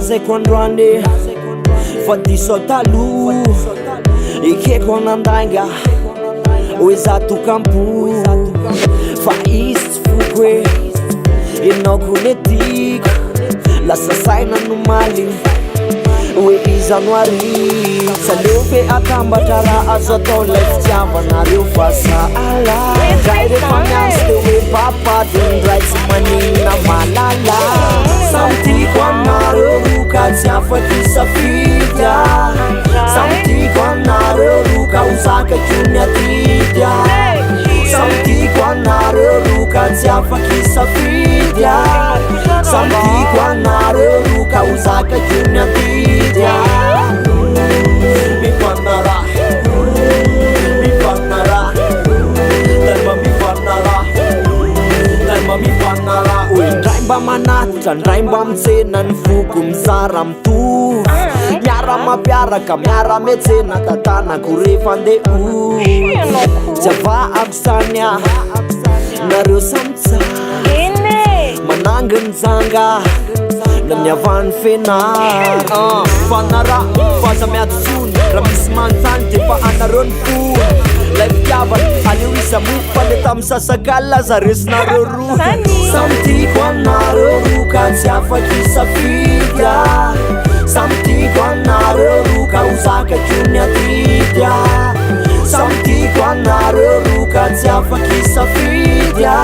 lazaiko androany fa diso talo ekeko anandanga hoe za tokampo fa izy tsy foko hoe enao konetika lasa saina nomaly hoe izanoary saleo fe atambatra raha azo atao lay fitiavanareo fa saala dray rehefa miansy de hoe papady ndray tsy manina malala samtiko aminareo roka tsy afaky safidya samtiko aminareo roka hozakako ny atidya samtiko aminareo roka tsy afaky safidya samtiko aminareo roka hozakako ny atidya mifanara mifanara tellement mifanara tellement mifanara ndray mba manatitra ndray mba mitsena ny foko mizara mitovy miara mampiaraka miara metsena tatanako rehefa andeho javaako sany a nareo samy tsara mananginy janga na miavany fenary fanara faza miadotsony raha misy manontany de fa anareo ny fony lay fitiavany aleo isa moko fa le tamy sasakala zareo sy nareo roa samtiko aminareo roka tsy afaky safidya samtiko aminareo roka hozakako ny atidya samtiko aminareo roka tsy afaky safidya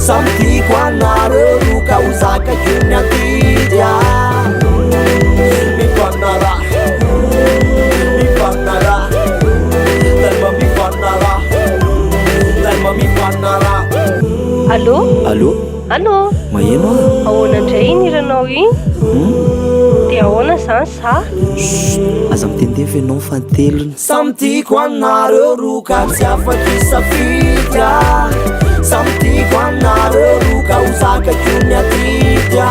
samtiko aminareo roka hozakako ny atidya mifanara mifanara tellement mifanara tellement mifanara Allô? Allô? Allô? Maheno a? Ahoana indray iny iranao iny? Dia ahoana zany za? Aza mitendefy ianao fantelony samtiko aminareo roka tsy afaky safidya samtiko aminareo roka hozakako ny atidya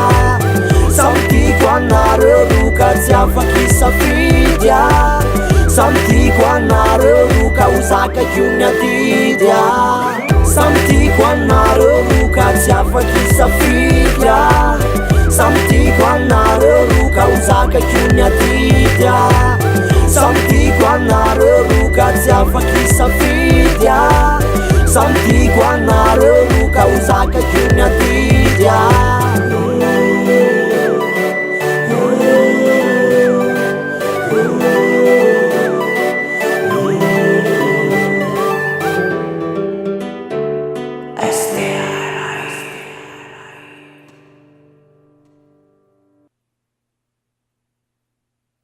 samtiko aminareo roka tsy afaky safidya samtiko aminareo roka hozakako ny atidya samtiko aminareo roka tsy afaky safidya samtiko aminareo roka hozakako ny atidya samtiko aminareo roka tsy afaky safidya samtiko aminareo